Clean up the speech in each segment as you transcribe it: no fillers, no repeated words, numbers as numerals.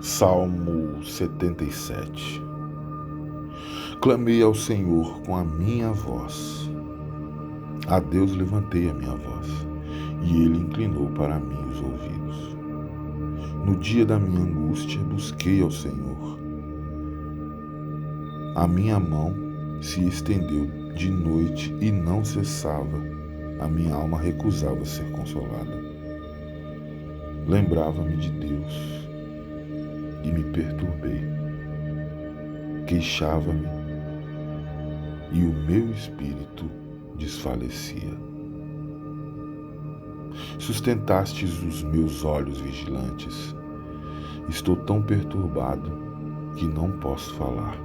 Salmo 77. Clamei ao Senhor com a minha voz. A Deus levantei a minha voz, e Ele inclinou para mim os ouvidos. No dia da minha angústia, busquei ao Senhor. A minha mão se estendeu de noite e não cessava. A minha alma recusava ser consolada. Lembrava-me de Deus e me perturbei. Queixava-me e o meu espírito desfalecia. Sustentastes os meus olhos vigilantes. Estou tão perturbado que não posso falar.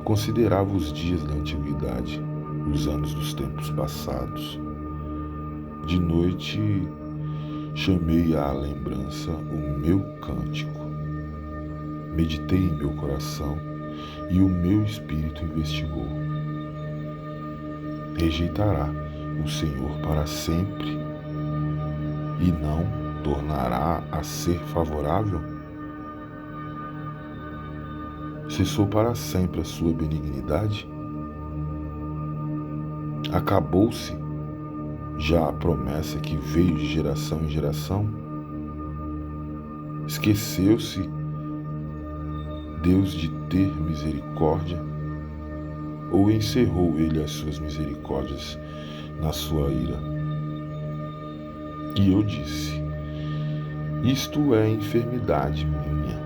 Considerava os dias da antiguidade, os anos dos tempos passados. De noite chamei à lembrança o meu cântico. Meditei em meu coração e o meu espírito investigou. Rejeitará o Senhor para sempre e não tornará a ser favorável? Cessou para sempre a sua benignidade? Acabou-se já a promessa que veio de geração em geração? Esqueceu-se Deus de ter misericórdia? Ou encerrou Ele as suas misericórdias na sua ira? E eu disse: isto é enfermidade minha.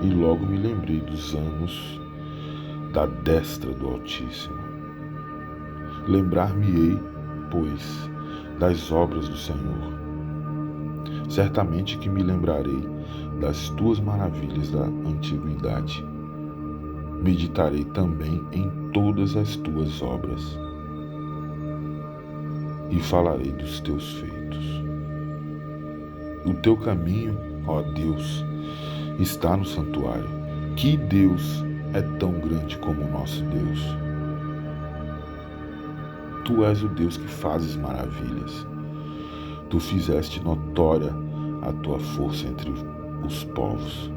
E logo me lembrei dos anos da destra do Altíssimo. Lembrar-me-ei, pois, das obras do Senhor. Certamente que me lembrarei das tuas maravilhas da antiguidade. Meditarei também em todas as tuas obras e falarei dos teus feitos. O teu caminho, ó Deus, está no santuário. Que Deus é tão grande como o nosso Deus? Tu és o Deus que fazes maravilhas. Tu fizeste notória a tua força entre os povos.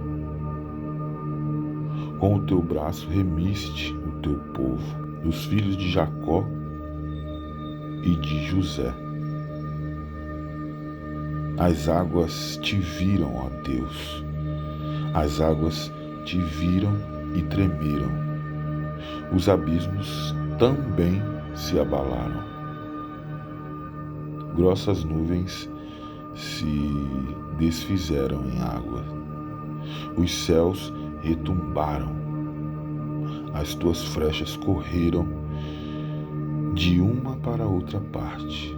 Com o teu braço remiste o teu povo, os filhos de Jacó e de José. As águas te viram, ó Deus. As águas te viram e tremeram. Os abismos também se abalaram. Grossas nuvens se desfizeram em água. Os céus retumbaram. As tuas flechas correram de uma para outra parte.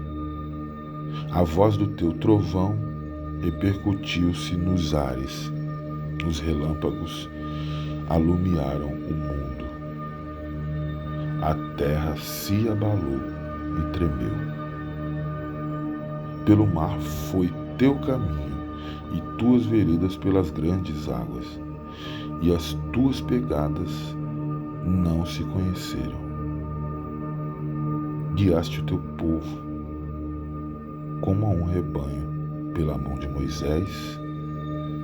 A voz do teu trovão repercutiu-se nos ares. Os relâmpagos alumiaram o mundo. A terra se abalou e tremeu. Pelo mar foi teu caminho e tuas veredas pelas grandes águas, e as tuas pegadas não se conheceram. Guiaste o teu povo como a um rebanho pela mão de Moisés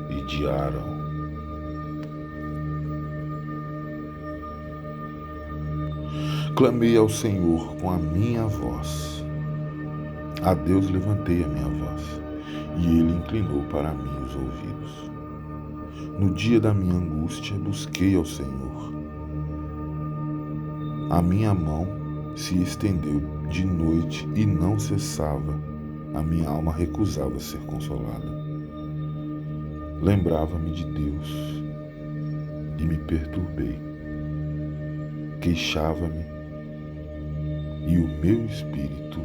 e de Arão. Clamei ao Senhor com a minha voz. A Deus levantei a minha voz, e Ele inclinou para mim os ouvidos. No dia da minha angústia, busquei ao Senhor. A minha mão se estendeu de noite e não cessava. A minha alma recusava ser consolada. Lembrava-me de Deus e me perturbei. Queixava-me e o meu espírito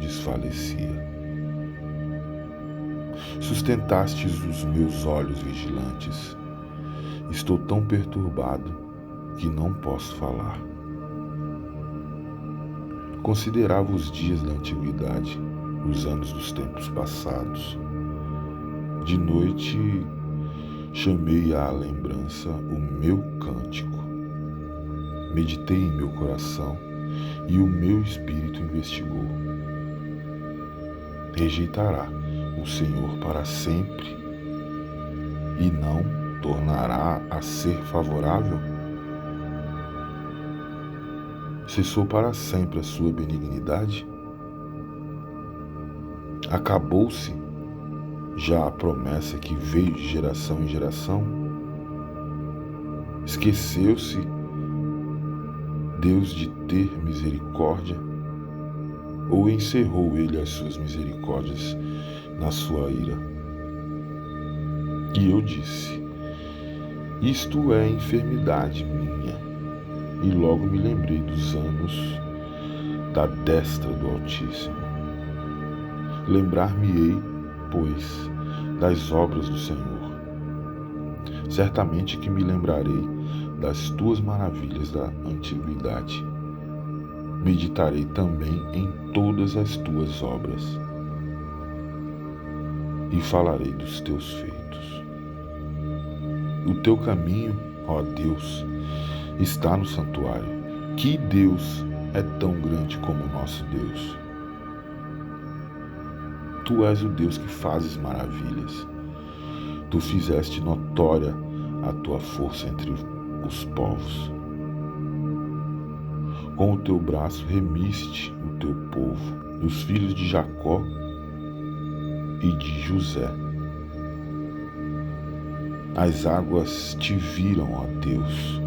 desfalecia. Sustentastes os meus olhos vigilantes. Estou tão perturbado que não posso falar. Considerava os dias da antiguidade, os anos dos tempos passados. De noite chamei à lembrança o meu cântico. Meditei em meu coração e o meu espírito investigou. Rejeitará o Senhor para sempre e não tornará a ser favorável? Cessou para sempre a sua benignidade? Acabou-se já a promessa que veio de geração em geração? Esqueceu-se Deus de ter misericórdia? Ou encerrou ele as suas misericórdias na sua ira? E eu disse: isto é enfermidade minha. E logo me lembrei dos anos da destra do Altíssimo. Lembrar-me-ei, pois, das obras do Senhor. Certamente que me lembrarei das tuas maravilhas da antiguidade. Meditarei também em todas as tuas obras e falarei dos teus feitos. O teu caminho, ó Deus, está no santuário. Que Deus é tão grande como o nosso Deus? Tu és o Deus que fazes maravilhas. Tu fizeste notória a tua força entre os povos. Com o teu braço remiste o teu povo, os filhos de Jacó e de José. As águas te viram, ó Deus.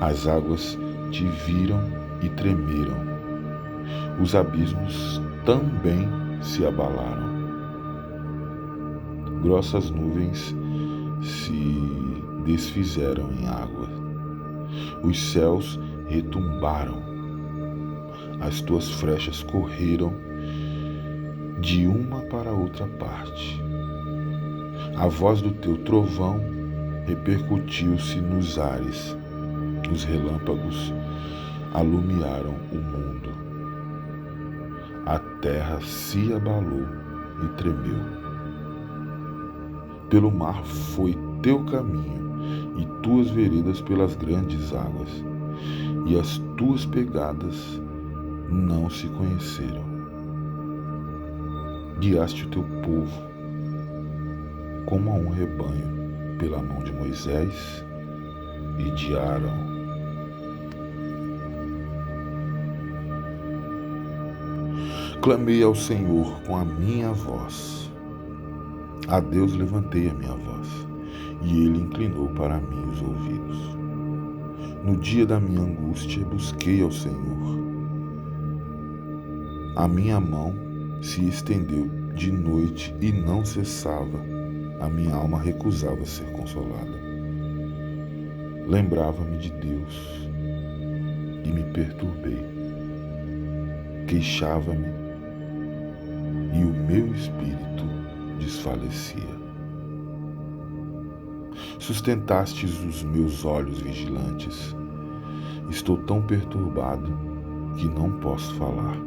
As águas te viram e tremeram. Os abismos também se abalaram. Grossas nuvens se desfizeram em água. Os céus retumbaram. As tuas flechas correram de uma para outra parte. A voz do teu trovão repercutiu-se nos ares. Os relâmpagos alumiaram o mundo. A terra se abalou e tremeu. Pelo mar foi teu caminho, e tuas veredas pelas grandes águas, e as tuas pegadas não se conheceram. Guiaste o teu povo como a um rebanho pela mão de Moisés e de Arão. Clamei ao Senhor com a minha voz. A Deus levantei a minha voz, e Ele inclinou para mim os ouvidos. No dia da minha angústia busquei ao Senhor. A minha mão se estendeu de noite e não cessava. A minha alma recusava ser consolada. Lembrava-me de Deus e me perturbei. Queixava-me e o meu espírito desfalecia. Sustentastes os meus olhos vigilantes. Estou tão perturbado que não posso falar.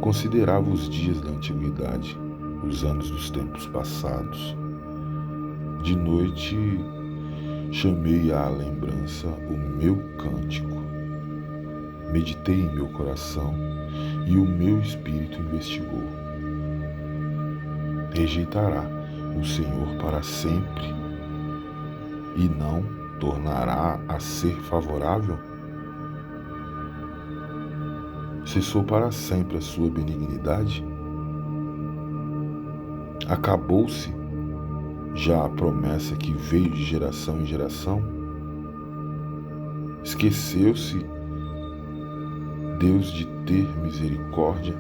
Considerava os dias da antiguidade, os anos dos tempos passados. De noite chamei à lembrança o meu cântico. Meditei em meu coração e o meu espírito investigou. Rejeitará o Senhor para sempre e não tornará a ser favorável? Cessou para sempre a sua benignidade? Acabou-se já a promessa que veio de geração em geração? Esqueceu-se Deus de ter misericórdia?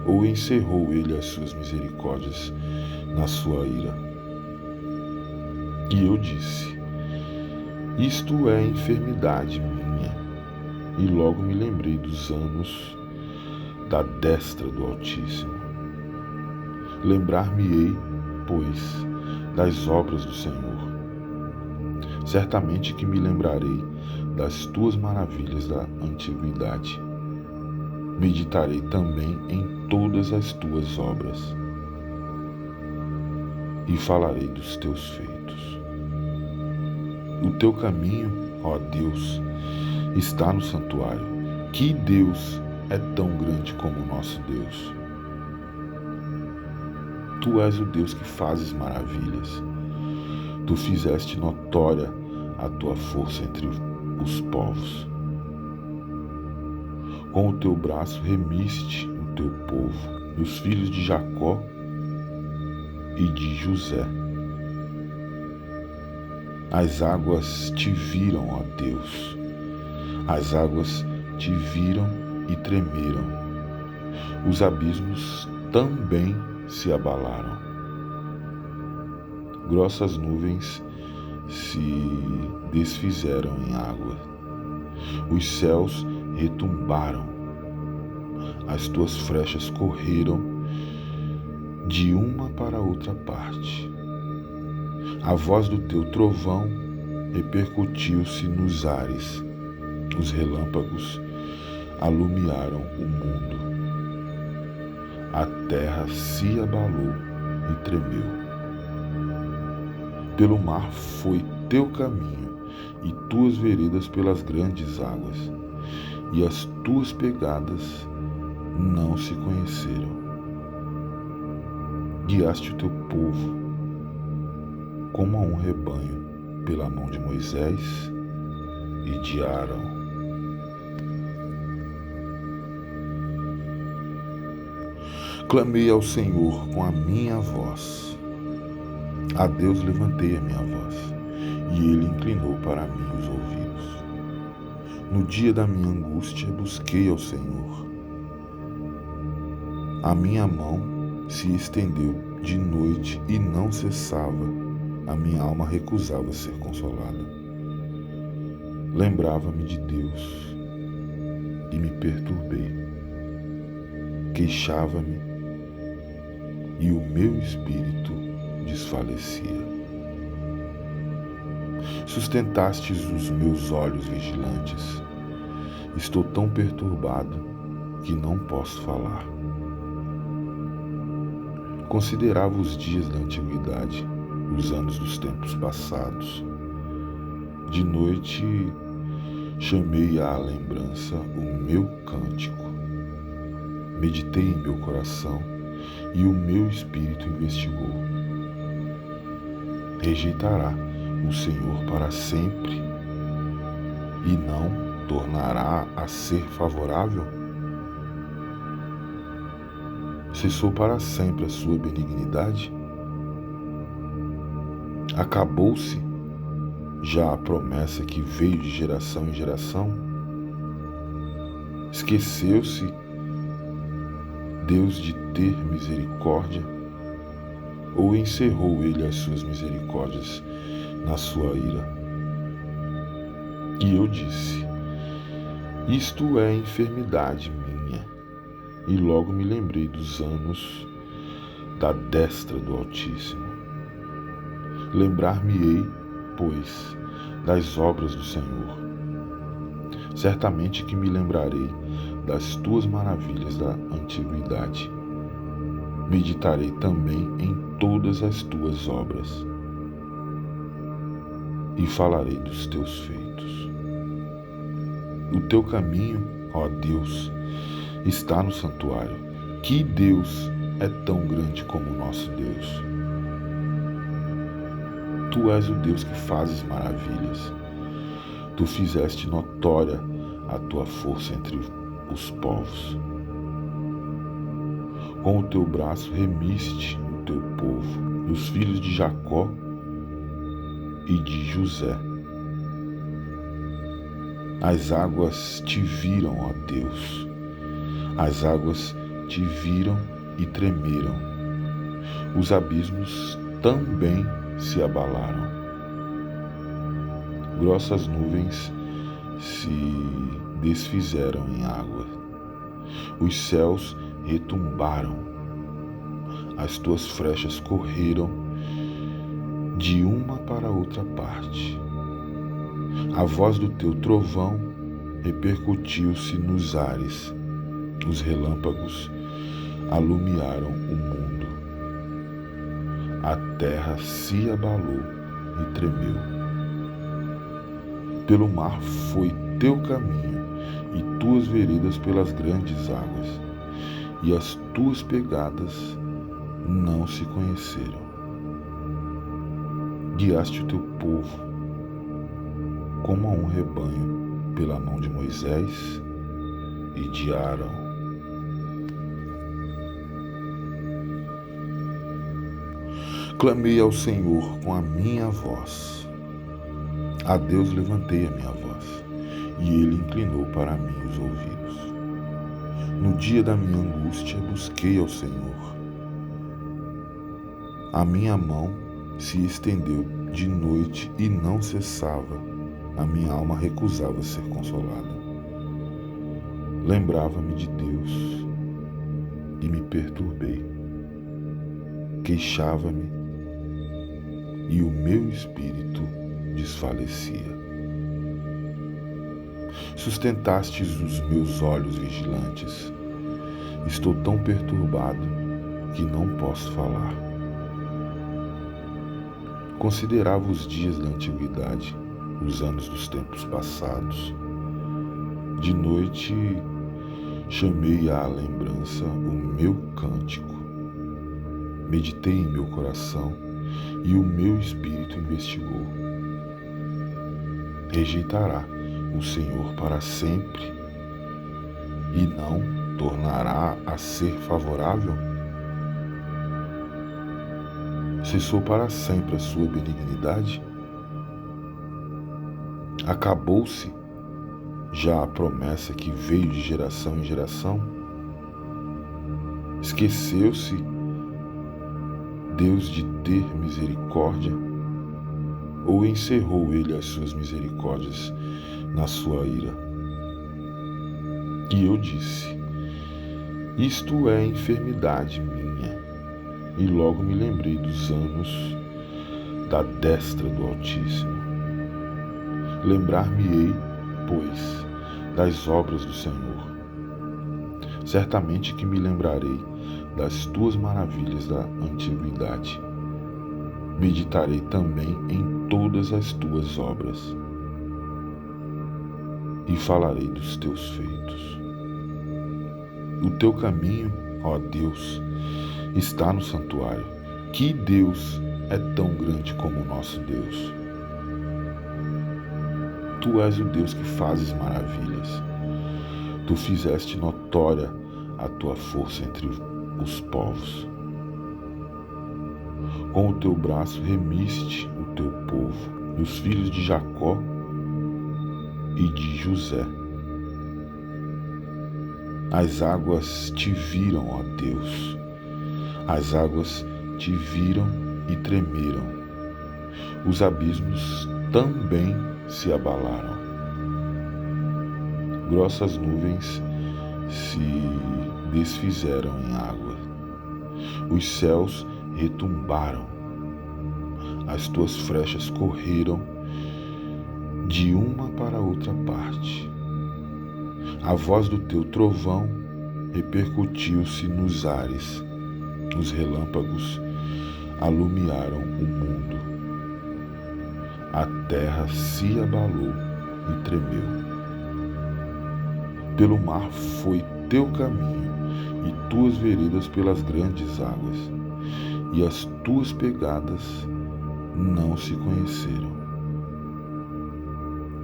Ou encerrou ele as suas misericórdias na sua ira? E eu disse: isto é enfermidade minha. E logo me lembrei dos anos da destra do Altíssimo. Lembrar-me-ei, pois, das obras do Senhor. Certamente que me lembrarei das tuas maravilhas da antiguidade. Meditarei também em todas as tuas obras e falarei dos teus feitos. O teu caminho, ó Deus, está no santuário. Que Deus é tão grande como o nosso Deus? Tu és o Deus que fazes maravilhas. Tu fizeste notória a tua força entre os povos. Com o teu braço remiste o teu povo, os filhos de Jacó e de José. As águas te viram, ó Deus. As águas te viram e tremeram. Os abismos também se abalaram. Grossas nuvens se desfizeram em água. Os céus retumbaram. As tuas flechas correram de uma para outra parte. A voz do teu trovão repercutiu-se nos ares. Os relâmpagos alumiaram o mundo. A terra se abalou e tremeu. Pelo mar foi teu caminho, e tuas veredas pelas grandes águas, e as tuas pegadas não se conheceram. Guiaste o teu povo como a um rebanho pela mão de Moisés e de Arão. Clamei ao Senhor com a minha voz. A Deus levantei a minha voz, e Ele inclinou para mim os ouvidos. No dia da minha angústia busquei ao Senhor. A minha mão se estendeu de noite e não cessava. A minha alma recusava ser consolada. Lembrava-me de Deus e me perturbei. Queixava-me e o meu espírito desfalecia. Sustentastes os meus olhos vigilantes. Estou tão perturbado que não posso falar. Considerava os dias da antiguidade, os anos dos tempos passados. De noite chamei à lembrança o meu cântico. Meditei em meu coração e o meu espírito investigou. Rejeitará o Senhor para sempre e não tornará a ser favorável? Cessou para sempre a sua benignidade? Acabou-se já a promessa que veio de geração em geração? Esqueceu-se Deus de ter misericórdia? Ou encerrou Ele as suas misericórdias na sua ira? E eu disse: isto é enfermidade minha. E logo me lembrei dos anos da destra do Altíssimo. Lembrar-me-ei, pois, das obras do Senhor. Certamente que me lembrarei das tuas maravilhas da antiguidade. Meditarei também em todas as tuas obras e falarei dos teus feitos. O teu caminho, ó Deus, está no santuário. Que Deus é tão grande como o nosso Deus? Tu és o Deus que fazes maravilhas. Tu fizeste notória a tua força entre os povos. Com o teu braço remiste o teu povo, os filhos de Jacó e de José. As águas te viram, ó Deus. As águas te viram e tremeram. Os abismos também se abalaram. Grossas nuvens se desfizeram em água. Os céus retumbaram. As tuas flechas correram de uma para outra parte. A voz do teu trovão repercutiu-se nos ares. Os relâmpagos alumiaram o mundo. A terra se abalou e tremeu. Pelo mar foi teu caminho, e tuas veredas pelas grandes águas, e as tuas pegadas não se conheceram. Guiaste o teu povo como a um rebanho pela mão de Moisés e de Arão. Clamei ao Senhor com a minha voz. A Deus levantei a minha voz, e Ele inclinou para mim os ouvidos. No dia da minha angústia busquei ao Senhor. A minha mão se estendeu de noite e não cessava. A minha alma recusava ser consolada. Lembrava-me de Deus e me perturbei. Queixava-me e o meu espírito desfalecia. Sustentastes os meus olhos vigilantes. Estou tão perturbado que não posso falar. Considerava os dias da antiguidade, os anos dos tempos passados. De noite chamei à lembrança o meu cântico. Meditei em meu coração e o meu espírito investigou. Rejeitará o Senhor para sempre e não tornará a ser favorável? Cessou para sempre a sua benignidade? Acabou-se já a promessa que veio de geração em geração? Esqueceu-se Deus de ter misericórdia? Ou encerrou Ele as suas misericórdias na sua ira? E eu disse: isto é enfermidade minha. E logo me lembrei dos anos da destra do Altíssimo. Lembrar-me-ei, pois, das obras do Senhor. Certamente que me lembrarei das tuas maravilhas da antiguidade. Meditarei também em todas as tuas obras e falarei dos teus feitos. O teu caminho, ó Deus, está no santuário. Que Deus é tão grande como o nosso Deus? Tu és o Deus que fazes maravilhas. Tu fizeste notória a tua força entre os povos. Com o teu braço remiste o teu povo, os filhos de Jacó e de José. As águas te viram, ó Deus. As águas te viram e tremeram. Os abismos também se abalaram. Grossas nuvens se desfizeram em água. Os céus retumbaram. As tuas frechas correram de uma para outra parte. A voz do teu trovão repercutiu-se nos ares. Os relâmpagos alumiaram o mundo. A terra se abalou e tremeu. Pelo mar foi teu caminho e tuas veredas pelas grandes águas, e as tuas pegadas não se conheceram.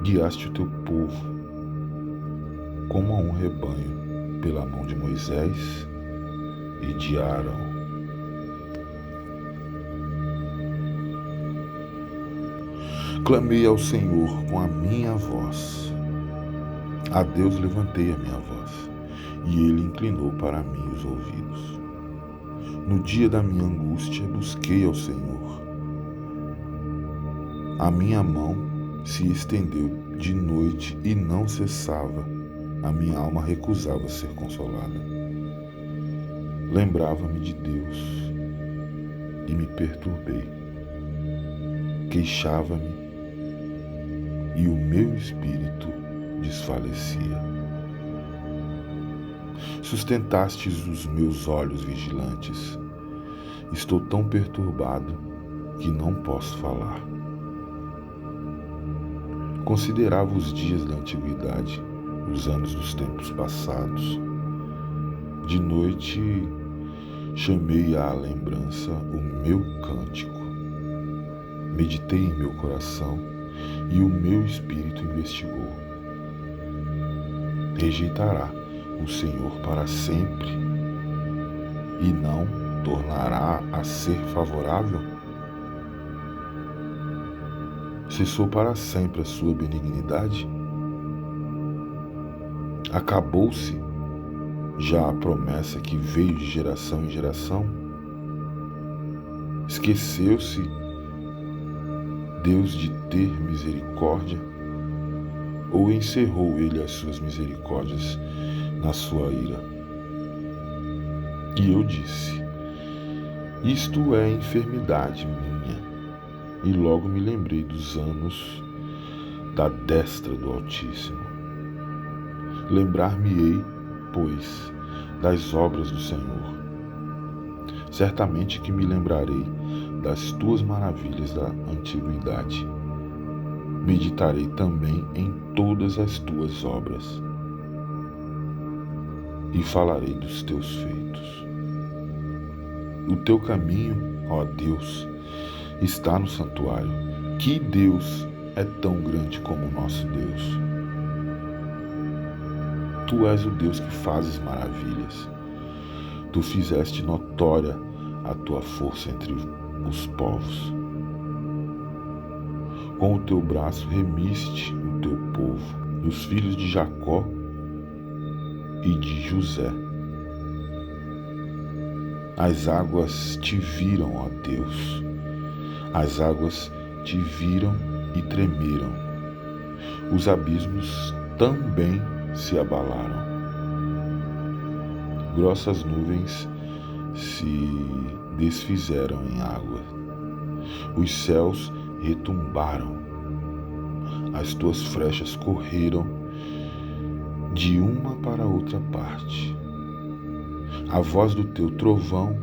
Guiaste o teu povo como a um rebanho pela mão de Moisés e de Arão. Clamei ao Senhor com a minha voz. A Deus levantei a minha voz, e Ele inclinou para mim os ouvidos. No dia da minha angústia busquei ao Senhor. A minha mão se estendeu de noite e não cessava. A minha alma recusava ser consolada. Lembrava-me de Deus e me perturbei. Queixava-me e o meu espírito desfalecia. Sustentastes os meus olhos vigilantes. Estou tão perturbado que não posso falar. Considerava os dias da antiguidade, os anos dos tempos passados. De noite chamei à lembrança o meu cântico. Meditei em meu coração e o meu espírito investigou. Rejeitará o Senhor para sempre e não tornará a ser favorável? Cessou para sempre a sua benignidade? Acabou-se já a promessa que veio de geração em geração? Esqueceu-se Deus de ter misericórdia? Ou encerrou ele as suas misericórdias na sua ira? E eu disse: isto é enfermidade minha. E logo me lembrei dos anos da destra do Altíssimo. Lembrar-me-ei, pois, das obras do Senhor. Certamente que me lembrarei das tuas maravilhas da antiguidade. Meditarei também em todas as tuas obras e falarei dos teus feitos. O teu caminho, ó Deus, está no santuário. Que Deus é tão grande como o nosso Deus? Tu és o Deus que fazes maravilhas. Tu fizeste notória a tua força entre os povos. Com o teu braço remiste o teu povo, dos filhos de Jacó e de José. As águas te viram, ó Deus. As águas te viram e tremeram. Os abismos também se abalaram. Grossas nuvens se desfizeram em água. Os céus retumbaram. As tuas flechas correram de uma para outra parte. A voz do teu trovão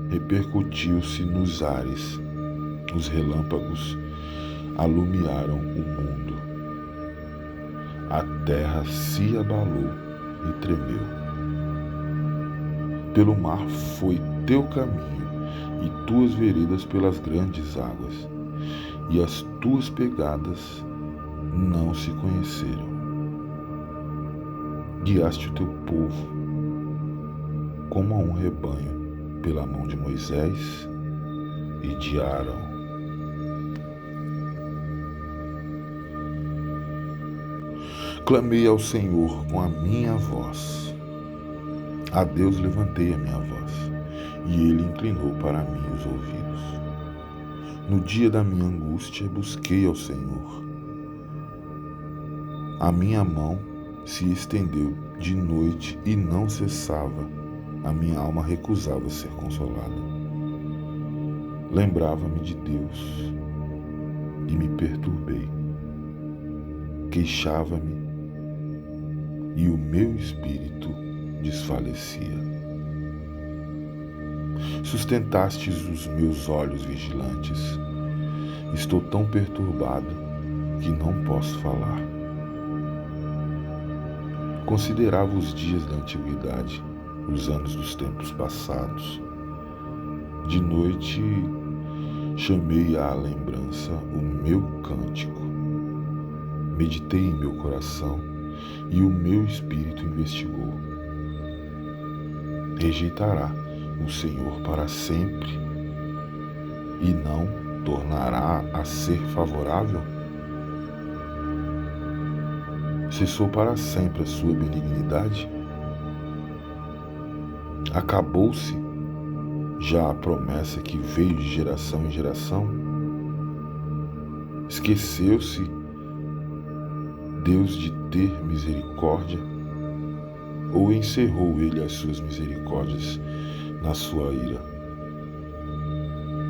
repercutiu-se nos ares. Os relâmpagos alumiaram o mundo. A terra se abalou e tremeu. Pelo mar foi teu caminho e tuas veredas pelas grandes águas, e as tuas pegadas não se conheceram. Guiaste o teu povo como a um rebanho pela mão de Moisés e de Arão. Clamei ao Senhor com a minha voz. A Deus levantei a minha voz, e Ele inclinou para mim os ouvidos. No dia da minha angústia busquei ao Senhor. A minha mão se estendeu de noite e não cessava. A minha alma recusava ser consolada. Lembrava-me de Deus e me perturbei. Queixava-me e o meu espírito desfalecia. Sustentastes os meus olhos vigilantes. Estou tão perturbado que não posso falar. Considerava os dias da antiguidade, os anos dos tempos passados. De noite chamei à lembrança o meu cântico. Meditei em meu coração e o meu espírito investigou. Rejeitará o Senhor para sempre e não tornará a ser favorável? Cessou para sempre a sua benignidade? Acabou-se já a promessa que veio de geração em geração? Esqueceu-se Deus de ter misericórdia? Ou encerrou ele as suas misericórdias na sua ira?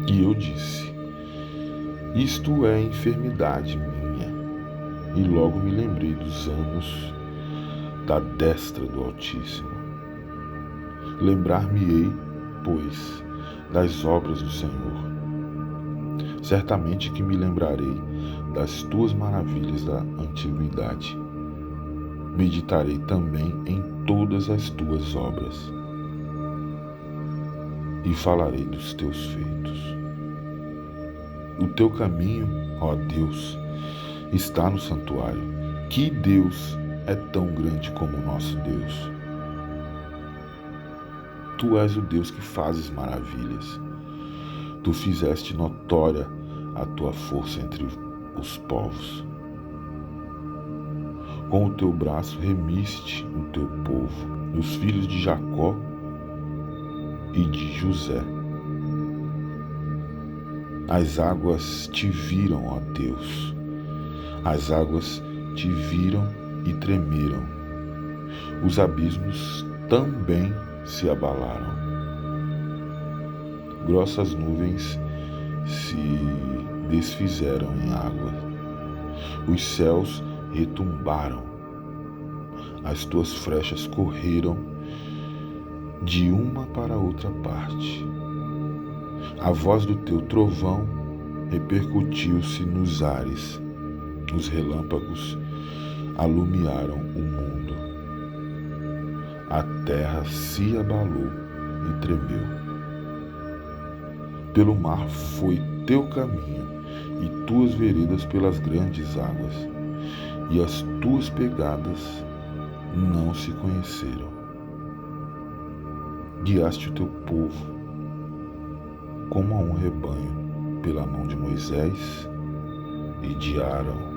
E eu disse: isto é enfermidade minha. E logo me lembrei dos anos da destra do Altíssimo. Lembrar-me-ei, pois, das obras do Senhor. Certamente que me lembrarei das tuas maravilhas da antiguidade. Meditarei também em todas as tuas obras e falarei dos teus feitos. O teu caminho, ó Deus, está no santuário. Que Deus é tão grande como o nosso Deus? Tu és o Deus que fazes maravilhas. Tu fizeste notória a tua força entre os povos. Com o teu braço remiste o teu povo, os filhos de Jacó e de José. As águas te viram, ó Deus. As águas te viram e tremeram. Os abismos também se abalaram. Grossas nuvens se desfizeram em água. Os céus retumbaram. As tuas flechas correram de uma para outra parte. A voz do teu trovão repercutiu-se nos ares. Os relâmpagos alumiaram o mundo. A terra se abalou e tremeu. Pelo mar foi teu caminho, e tuas veredas pelas grandes águas, e as tuas pegadas não se conheceram. Guiaste o teu povo como a um rebanho pela mão de Moisés e de Arão.